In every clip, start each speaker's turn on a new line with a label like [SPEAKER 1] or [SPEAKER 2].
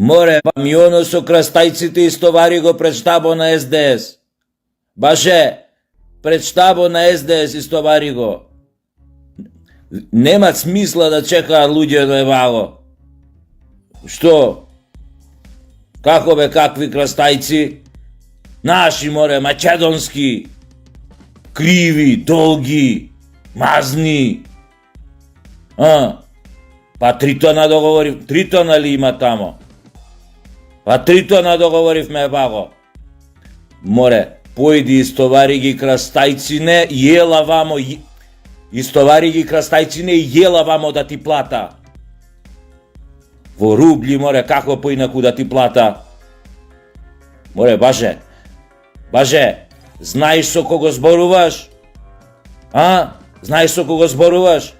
[SPEAKER 1] Море, па ми оно со крастајците истовари го пред штабо на СДС. Баше, пред штабо на СДС истовари го. Нема смисла да чекаат луѓе да евало. Што? Како бе, какви крастајци? Наши, море, македонски, криви, долги, мазни. Па 3 тона договорив, 3 тона ли има тамо? Па 3 тона договоривме, баго. Море, појди истовари ги крастајцине, јела вамо, истовари ги крастајцине и јела вамо да ти плата. Во рубли, море, како поинаку да ти плата? Море, баже, знаеш со кого зборуваш? Знаеш со кого зборуваш?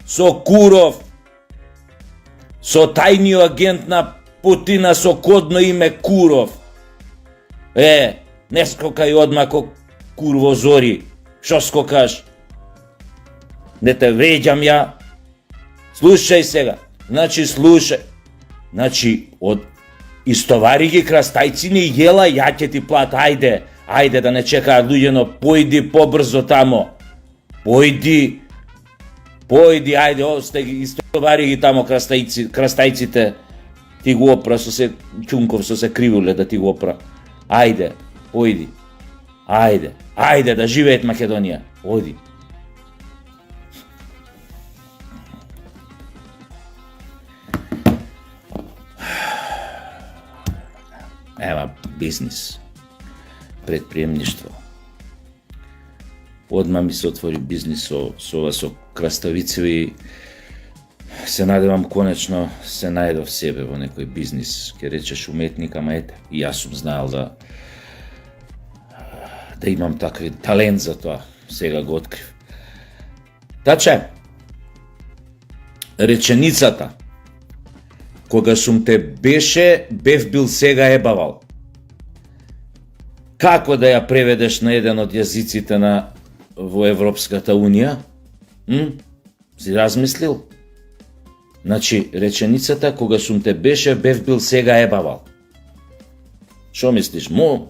[SPEAKER 1] Со Куров. Со тајниот агент на Путина со кодно име Куров. Не скокај одма ко кур во зори. Шо скокаш? Не те вреđам ја. Слушај сега. Слушај. Од истовари ги крастајцини и јела, ја ќе ти плат. Ајде да не чекаат луѓено, појди побрзо тамо. Појди, ајде, осте ги истовари ги тамо крастајците. Ти го опра со се Ќунков, со се кривуле да ти го опра. Ајде, појди. Ајде да живеет Македонија. Оди. Ема бизнис, предприемништво. Одма ми се отвори бизнис со краставици. Се надевам конечно се најдов себе во некој бизнис, ке речеш уметник, ама ете, и јас сум знаел да имам такви талент за тоа, сега го открив. Таче, реченицата кога сум те бев бил сега ебавал. Како да ја преведеш на еден од јазиците во Европската Унија? Си размислил? Реченицата кога сум те бев бил сега ебавал. Шо мислиш?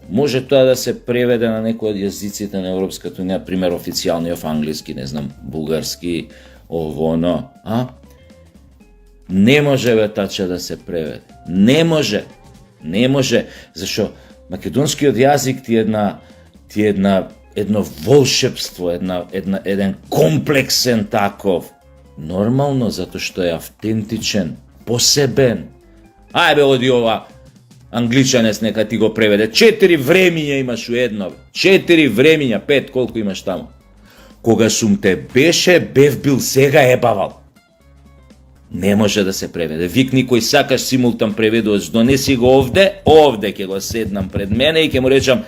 [SPEAKER 1] Може тоа да се преведе на некој од јазиците на Европската Унија, пример официјалниот англиски, не знам, бугарски, оно, Не може бе тача да се преведе. Не може, зашо македонскиот јазик ти е едно волшебство, еден комплексен таков. Нормално, затоа што е автентичен, посебен. Ајде оди ова англичанец нека ти го преведе. 4 времиња имаш у едно. 4 времиња, 5, колку имаш тамо. Кога сум те бев бил сега ебавал. Не може да се преведе. Викни кој сакаш симултан преведувач, донеси го овде ќе го седнам пред мене и ќе му речам,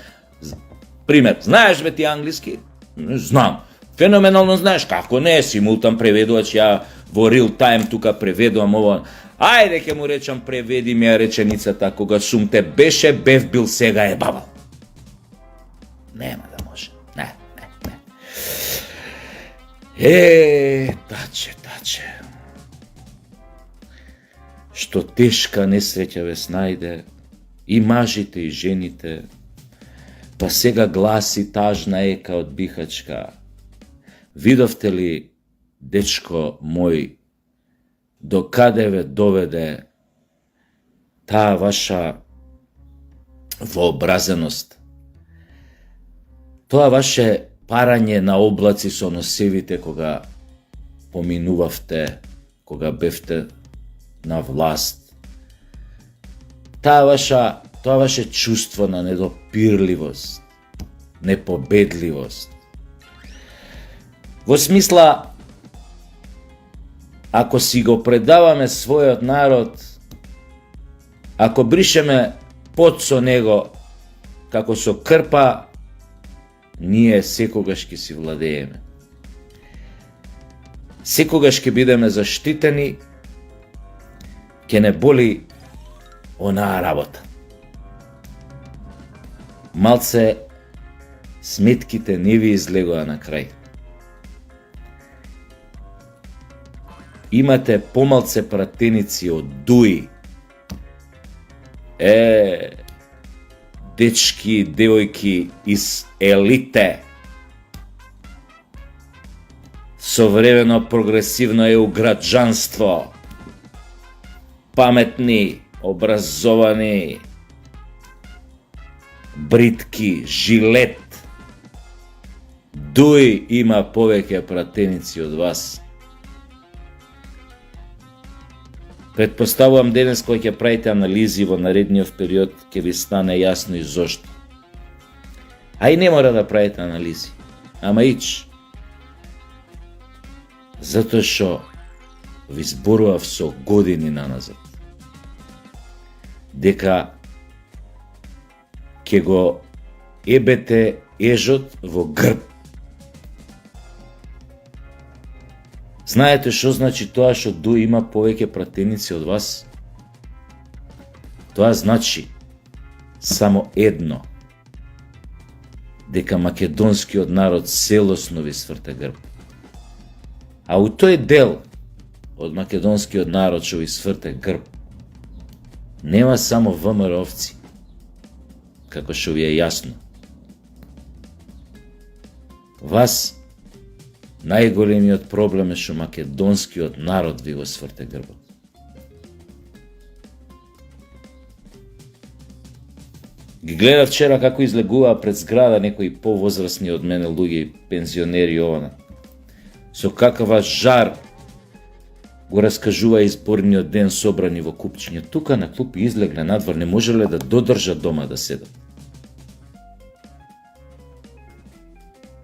[SPEAKER 1] пример, знаеш бе ти англиски? Знам. Феноменално знаеш, како не, симултан преведувач, ја во real time тука преведувам ово. Ајде ќе му речам, преведи ми ја реченицата, кога сум те бев бил сега ебавал. Нема да може. Не. Таче. Што тешка несреќа ве снајде, и мажите и жените, па сега гласи тажна ека од Бихачка. Видовте ли, дечко мој, до каде ве доведе таа ваша вообразеност, тоа ваше парање на облаци со носевите кога поминувавте, кога бевте на власт, тоа ваше чувство на недопирливост, непобедливост. Во смисла, ако си го предаваме својот народ, ако бришеме пот со него како со крпа, ние секогаш ќе си владееме. Секогаш ќе бидеме заштитени, ќе не боли онаа работа. Малце сметките не ви излегоа на крај. Имате помалце пратеници од ДУИ, Dečki, devojki iz elite, современо прогресивно EU граđанство, pametni, obrazovani, бритки, жилет, Дуј има повеќе пратеници од вас. Предпоставувам денес кој ќе правите анализи во наредниот период ќе ви стане јасно и зошто. А и не мора да правите анализи, ама ич. Затоа што ви зборував со години наназад дека ќе го ебете ежот во грб. Знаете што значи тоа што Дуј има повеќе пратеници од вас? Тоа значи само едно, дека македонскиот народ целосно ви сврте грб. А у тој дел од македонскиот народ што ви сврте грб, нема само ВМРО-овци, како што ви е јасно. Вас најголемиот проблем е што македонскиот народ ви го сврте грбот. Ги гледав вчера како излегуваа пред зграда некои повозрасни од мене луѓе, пензионери ована. Со каква жар го раскажува изборниот ден собрани во купчиња. Тука на клупи излегле надвор, не можеле да додржат дома да седат.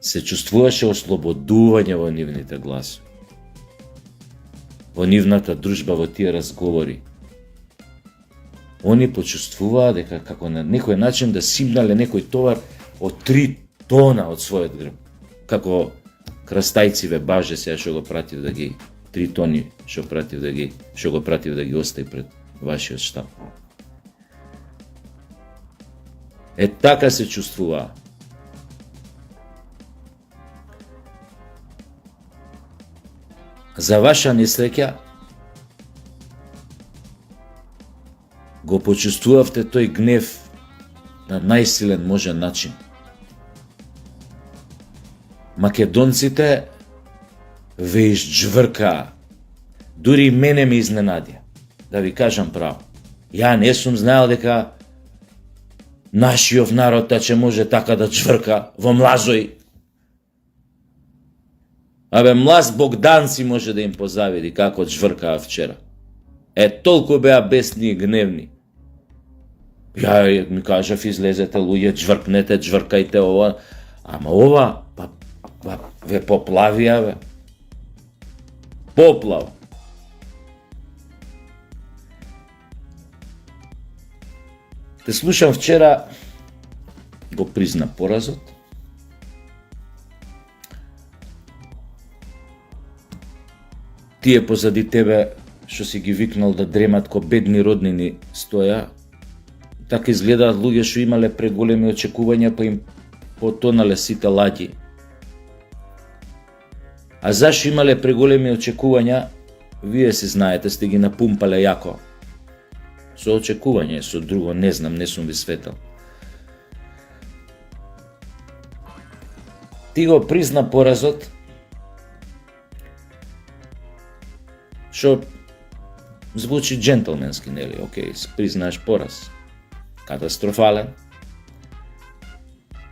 [SPEAKER 1] Се чувствуваше ослободување во нивните гласови, во нивната дружба, во тие разговори. Они почувствуваа дека како на некој начин да симнале некој товар од 3 тона од својот грб. Како крстајциве баже сега што го пратив да ги 3 тони што го пратив да ги остави пред вашиот штаб. Така се чувствуваа. За ваша несреќа, го почувствувавте тој гнев на најсилен можен начин. Македонците ве изџвркаа. Дури и мене ме изненадија, да ви кажам право. Ја не сум знаел дека нашиот народ ќе може така да џврка во млазој. Абе, млаз Богданци може да им позавиди како џвркаа вчера. Толку беа бесни и гневни. Ја ми кажав, излезете луѓе, џвркнете, џвркајте ова. Ама ова, ве поплавија, бе. Поплав. Те слушам вчера, го призна поразот. Тие позади тебе што си ги викнал да дремат ко бедни роднини стоја, така изгледаат луѓе што имале преголеми очекувања па им потонале сите ладји. А зашто имале преголеми очекувања, вие си знаете, сте ги напумпале јако. Со очекување, со друго не знам, не сум ви светал. Ти го призна поразот, што звучи джентлменски, нели? Океј, признаеш пораз. Катастрофален.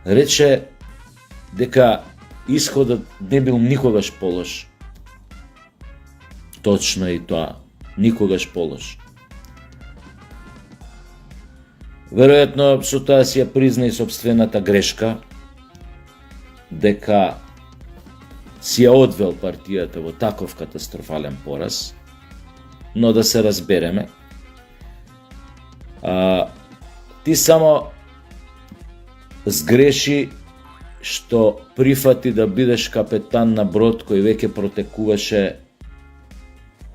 [SPEAKER 1] Рече дека исходот не бил никогаш полош. Точно и тоа, никогаш полош. Веројатно со тоа си ја призна и собствената грешка, дека си ја одвел партијата во таков катастрофален пораз, но да се разбереме. Ти само сгреши што прифати да бидеш капетан на брод кој веќе протекуваше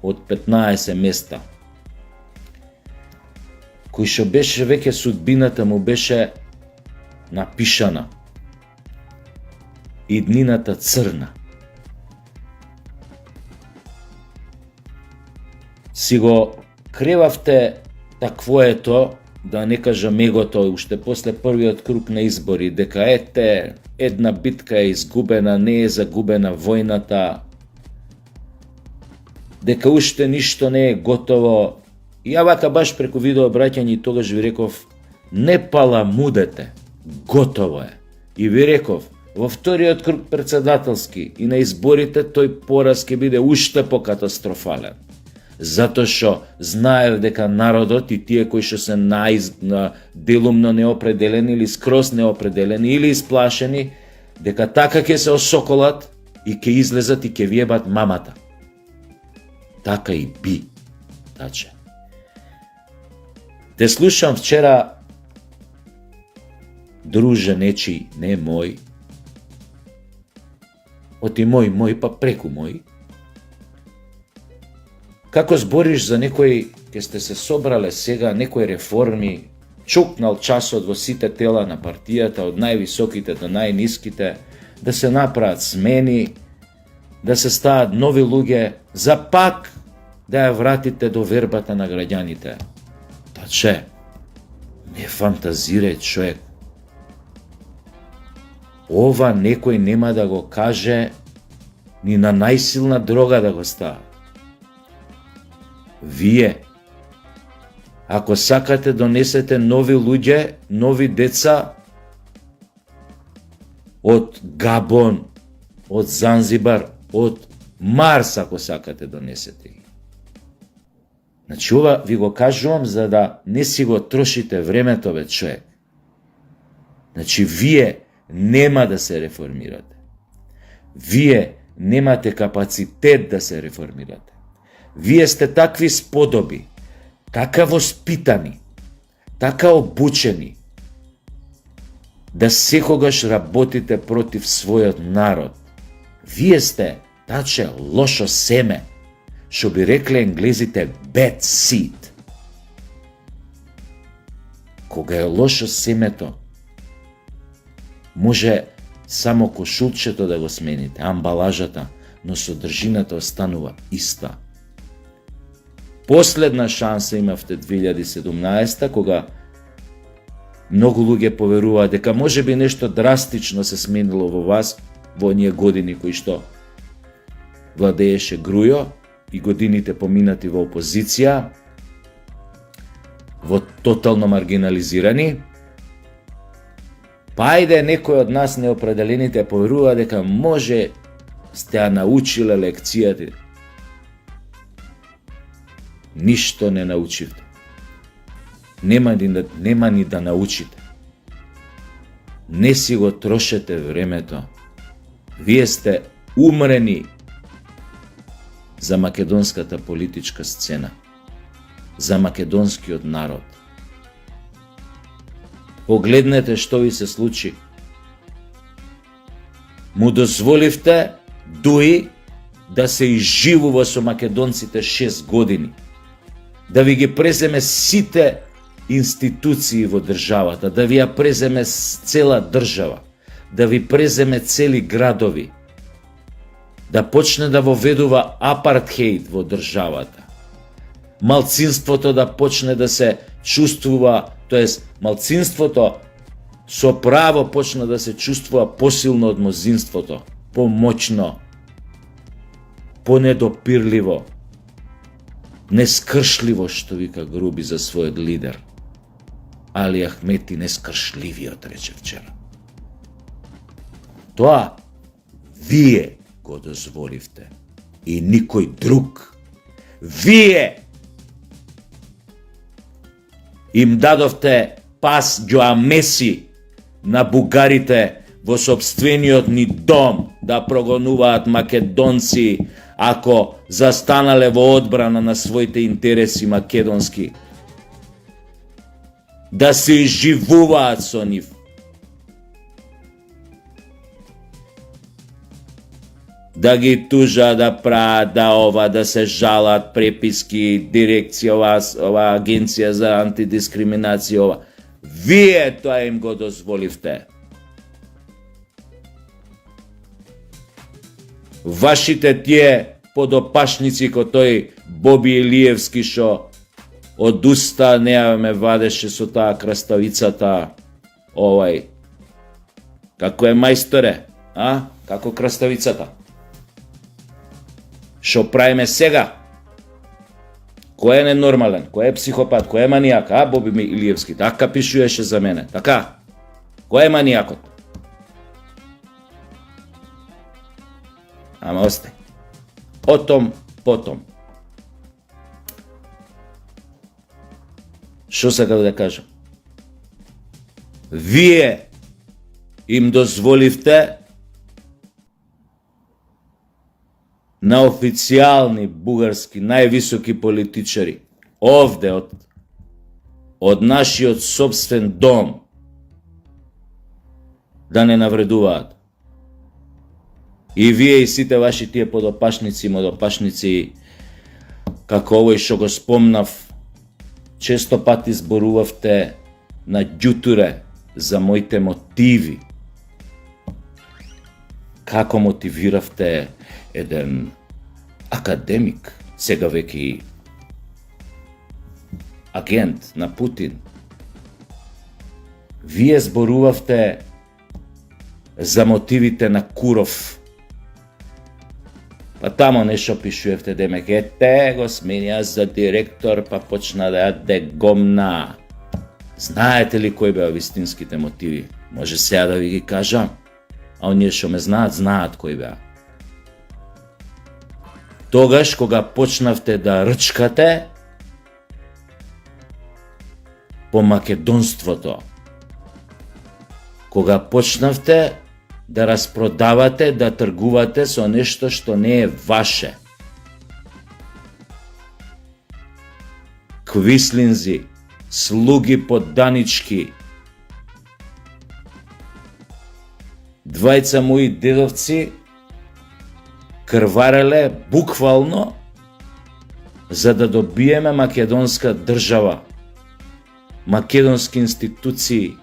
[SPEAKER 1] од 15 места, кој што беше веќе судбината му беше напишана, иднината црна. Си го кревавте таквоето да не кажам егото, уште после првиот круг на избори, дека ете, една битка е изгубена, не е загубена војната, дека уште ништо не е готово. И ја вака баш преку видеообраќање тогаш ви реков, не паламудете, готово е. И ви реков, во вториот круг председателски и на изборите тој пораз ќе биде уште покатастрофален. Затоа што знаев дека народот и тие кои што се делумно неопределени или скроз неопределени или исплашени, дека така ќе се осоколат и ќе излезат и ќе виебат мамата. Така и би, таче. Те слушам вчера, друже нечи, не мој, оти мој, па преку мој, како збориш за некој, ке сте се собрале сега, некои реформи, чукнал часот во сите тела на партијата, од највисоките до најниските, да се направат смени, да се стават нови луѓе, за пак да ја вратите до вербата на граѓаните. Таче, не фантазирај човек. Ова некој нема да го каже ни на најсилна дрога да го става. Вие, ако сакате донесете нови луѓе, нови деца од Габон, од Занзибар, од Марс, ако сакате донесете ги. Значи ова ви го кажувам за да не си го трошите времето, бе човек. Значи вие нема да се реформирате. Вие немате капацитет да се реформирате. Вие сте такви сподоби, така воспитани, така обучени, да секогаш работите против својот народ. Вие сте, таче, лошо семе, што би рекле енглезите bad seed. Кога е лошо семето, може само кошулчето да го смените, амбалажата, но содржината останува иста. Последна шанса имавте 2017, кога многу луѓе поверуваа дека може би нешто драстично се сменило во вас во оние години кои што владееше Грујо и годините поминати во опозиција, во тотално маргинализирани. Па ајде некој од нас неопределените поверува дека може сте ја научиле лекцијата. Ништо не научивте. Нема ни да научите. Не си го трошете времето. Вие сте умрени за македонската политичка сцена, за македонскиот народ. Погледнете што ви се случи. Му дозволивте дуи да се изживува со македонците 6 години. Да ви ги преземе сите институции во државата, да ви ја преземе цела држава, да ви преземе цели градови, да почне да воведува апартхеид во државата, малцинството да почне да се чувствува, тоест малцинството со право почне да се чувствува посилно од мнозинството, помоќно, понедопирливо, нескршливо, што вика Груби за својот лидер. Али Ахмети нескршливиот, рече вчера. Тоа вие го дозволивте и никој друг. Вие им дадовте пас ѓоамеси на бугарите во собствениот ни дом да прогонуваат македонци ако застанале во одбрана на своите интереси македонски. Да се изживуваат со нив. Да ги тужа, да прават, да се жалат преписки, дирекција, ова агенција за антидискриминација, ова. Вие тоа им го дозволивте. Вашите тие подопашници ко тој Боби Илиевски што од уста неа ме вадеше со таа краставицата, како е мајсторе, како краставицата. Шо правиме сега? Кој е ненормален, кој е психопат, кој е манијак, Боби Илиевски, така пишуеше за мене, така? Кој е манијакот? Ама остај. Отом, потом. Шо сакав да кажам? Вие им дозволивте на официјални бугарски највисоки политичари овде од нашиот собствен дом да не навредуваат. И вие и сите ваши тие подопашници, модопашници, како овој што го спомнав, често пати зборувавте на ѓутуре за моите мотиви. Како мотивиравте еден академик, сега веќе агент на Путин. Вие зборувавте за мотивите на Куров. Па тамо нешто пишувавте демек, го сменија за директор, па почна да јаде гомна. Знаете ли кои беа вистинските мотиви? Може сега да ви ги кажам, а оние што ме знаат кои беа. Тогаш кога почнавте да рчкате по македонството, кога почнавте да распродавате, да тргувате со нешто што не е ваше. Квислинзи, слуги подданички, двајца мои дедовци крвареле буквално за да добиеме македонска држава, македонски институции,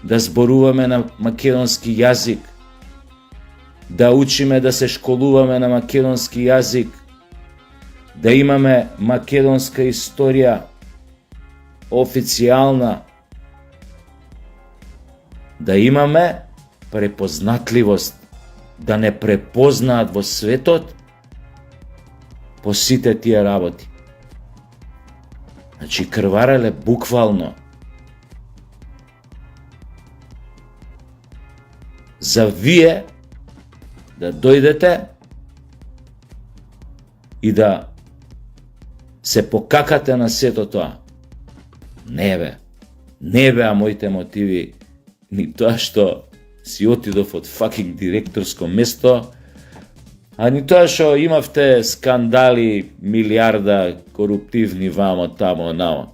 [SPEAKER 1] да зборуваме на македонски јазик, да учиме да се школуваме на македонски јазик, да имаме македонска историја официјална, да имаме препознатливост, да не препознаат во светот по сите тие работи. Значи крвареле буквално за вие да дојдете и да се покакате на сето тоа. Не беа моите мотиви ни тоа што си отидов од факинг директорско место, а ни тоа што имавте скандали, милиарда коруптивни вамо, тамо, намо.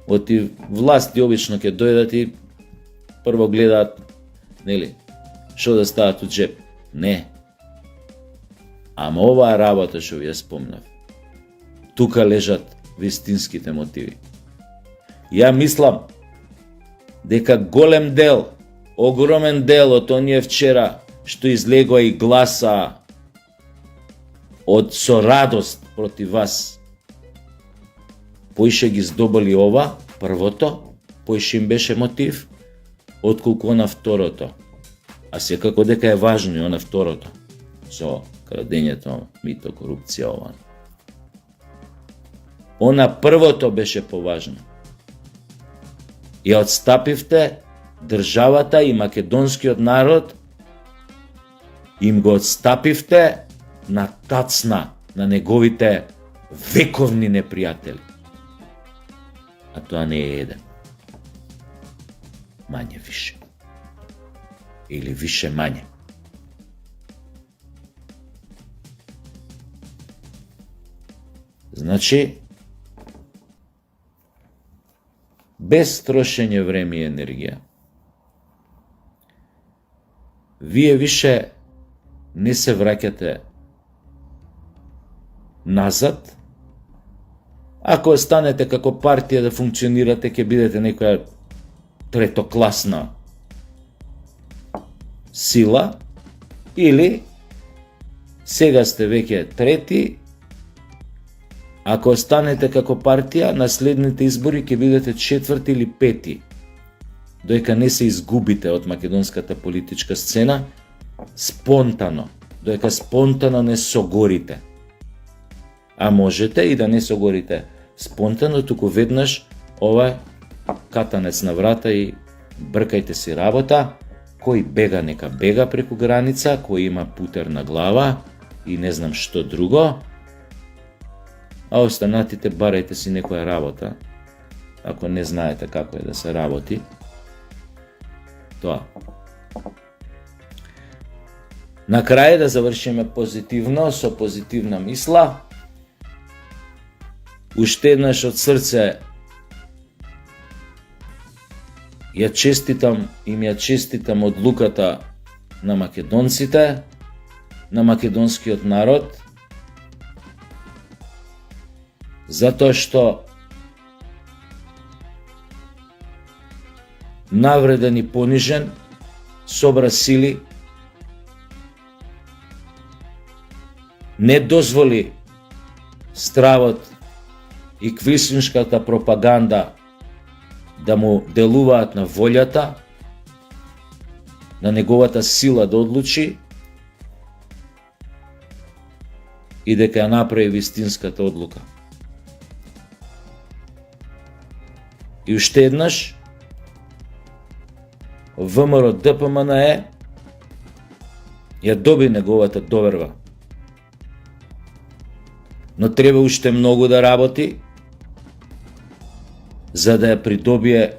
[SPEAKER 1] Оти власти обично ќе дојдат и прво гледаат, нели, што да стават у джеп. Не. Ама оваа работа што ви ја спомнав, тука лежат вистинските мотиви. Ја мислам дека голем дел, огромен дел од оние вчера што излегоа и гласа со радост против вас, поише ги здобали ова, првото, поише им беше мотив, отколку на второто. А секако дека е важно и на второто, со крадењето, мито, корупција, ова. Она првото беше поважно. Ја отстапивте државата и македонскиот народ, им го отстапивте на тацна на неговите вековни непријатели. А тоа не е еден. Мање више. Или више мање. Значи, без трошење време и енергија, вие више не се враќате назад. Ако останете како партија да функционирате, ќе бидете некоја третокласна сила, или сега сте веќе трети Ако останете како партија, на следните избори ќе бидете 4 или 5, доека не се изгубите од македонската политичка сцена, спонтано, доека спонтано не согорите. А можете и да не согорите спонтано, туку веднаш ова катанец на врата и бркајте си работа, кој бега нека бега преку граница, кој има путер на глава и не знам што друго, а останатите барајте си некоја работа, ако не знаете како е да се работи. Тоа. На крај да завршиме позитивно, со позитивна мисла. Уште еднаш од срце ја честитам одлуката на македонците, на македонскиот народ, затоа што навреден и понижен собра сили, не дозволи стравот и квислиншката пропаганда да му делуваат на волјата, на неговата сила да одлучи и дека ја направи вистинската одлука. И уште еднаш, ВМРО ДПМНЕ ја доби неговата доверба. Но треба уште многу да работи, за да ја придобие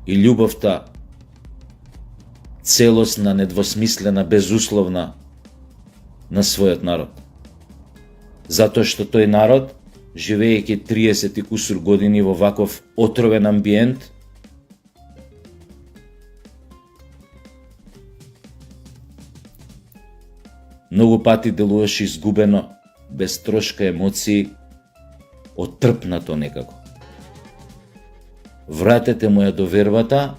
[SPEAKER 1] и љубовта целосна, недвосмислена, безусловна на својот народ. Затоа што тој народ, живеејќи 30 и кусур години во ваков отровен амбиент, многу пати делуваше изгубено, без трошка емоции, отрпнато некако. Вратете му ја довербата,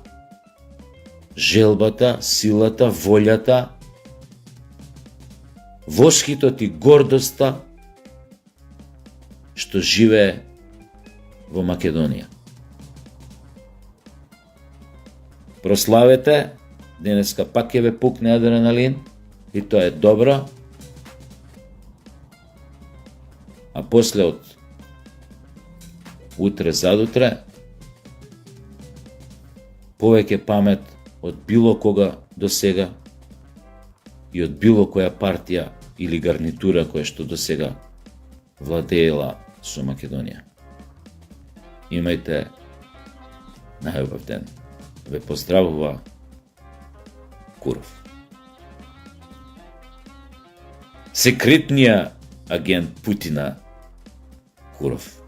[SPEAKER 1] желбата, силата, волјата, восхитот и гордоста што живее во Македонија. Прославете, денеска пак ќе ве пукне адреналин и тоа е добро, а после од утре задутре повеќе памет од било кога до сега и од било која партија или гарнитура која што до сега владеела со Македонија. Имајте најубав ден. Ве поздравува Куров. Секретниот агент Путина Куров.